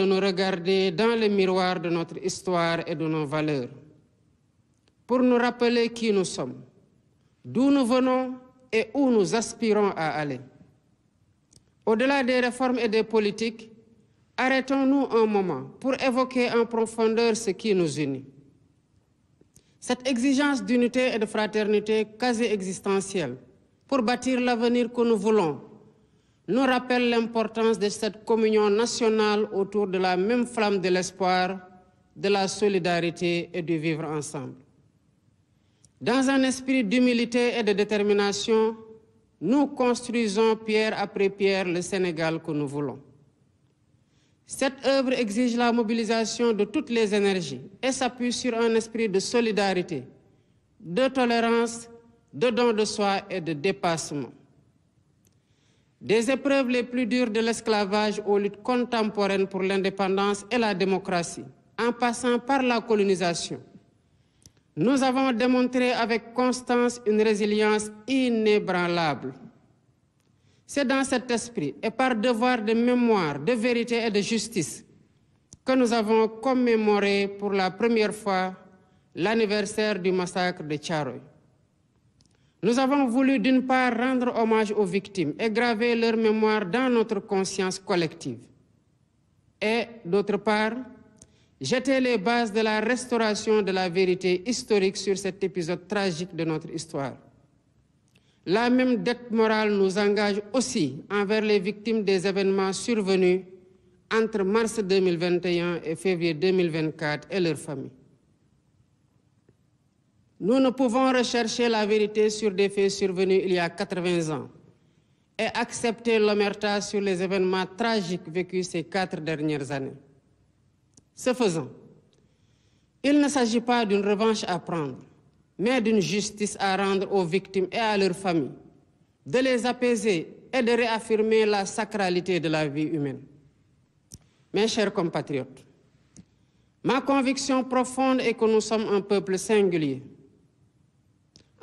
de nous regarder dans le miroir de notre histoire et de nos valeurs, pour nous rappeler qui nous sommes, d'où nous venons et où nous aspirons à aller. Au-delà des réformes et des politiques, arrêtons-nous un moment pour évoquer en profondeur ce qui nous unit. Cette exigence d'unité et de fraternité quasi existentielle pour bâtir l'avenir que nous voulons nous rappelle l'importance de cette communion nationale autour de la même flamme de l'espoir, de la solidarité et du vivre ensemble. Dans un esprit d'humilité et de détermination, nous construisons pierre après pierre le Sénégal que nous voulons. Cette œuvre exige la mobilisation de toutes les énergies et s'appuie sur un esprit de solidarité, de tolérance, de don de soi et de dépassement. Des épreuves les plus dures de l'esclavage aux luttes contemporaines pour l'indépendance et la démocratie, en passant par la colonisation, nous avons démontré avec constance une résilience inébranlable. C'est dans cet esprit et par devoir de mémoire, de vérité et de justice que nous avons commémoré pour la première fois l'anniversaire du massacre de Thiaroye. Nous avons voulu d'une part rendre hommage aux victimes et graver leur mémoire dans notre conscience collective. Et d'autre part, jeter les bases de la restauration de la vérité historique sur cet épisode tragique de notre histoire. La même dette morale nous engage aussi envers les victimes des événements survenus entre mars 2021 et février 2024 et leurs familles. Nous ne pouvons rechercher la vérité sur des faits survenus il y a 80 ans et accepter l'omerta sur les événements tragiques vécus ces 4 dernières années. Ce faisant, il ne s'agit pas d'une revanche à prendre, mais d'une justice à rendre aux victimes et à leurs familles, de les apaiser et de réaffirmer la sacralité de la vie humaine. Mes chers compatriotes, ma conviction profonde est que nous sommes un peuple singulier,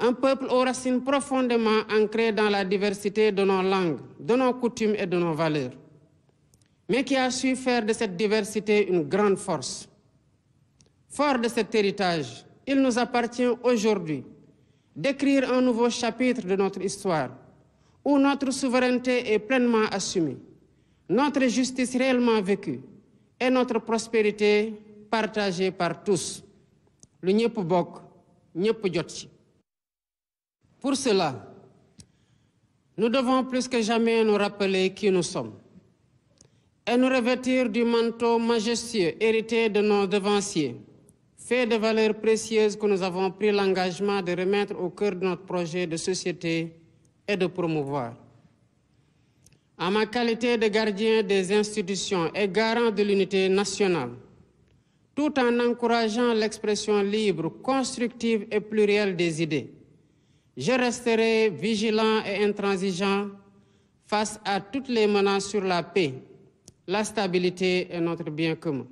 un peuple aux racines profondément ancrées dans la diversité de nos langues, de nos coutumes et de nos valeurs, mais qui a su faire de cette diversité une grande force. Fort de cet héritage, il nous appartient aujourd'hui d'écrire un nouveau chapitre de notre histoire, où notre souveraineté est pleinement assumée, notre justice réellement vécue et notre prospérité partagée par tous. Lu ñëpp bokk, ñëpp jot ci. Pour cela, nous devons plus que jamais nous rappeler qui nous sommes et nous revêtir du manteau majestueux hérité de nos devanciers, fait de valeurs précieuses que nous avons pris l'engagement de remettre au cœur de notre projet de société et de promouvoir. En ma qualité de gardien des institutions et garant de l'unité nationale, tout en encourageant l'expression libre, constructive et plurielle des idées, je resterai vigilant et intransigeant face à toutes les menaces sur la paix, la stabilité et notre bien commun.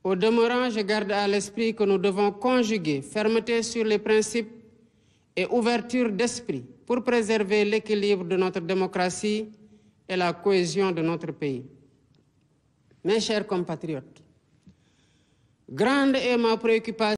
Au demeurant, je garde à l'esprit que nous devons conjuguer fermeté sur les principes et ouverture d'esprit pour préserver l'équilibre de notre démocratie et la cohésion de notre pays. Mes chers compatriotes, grande est ma préoccupation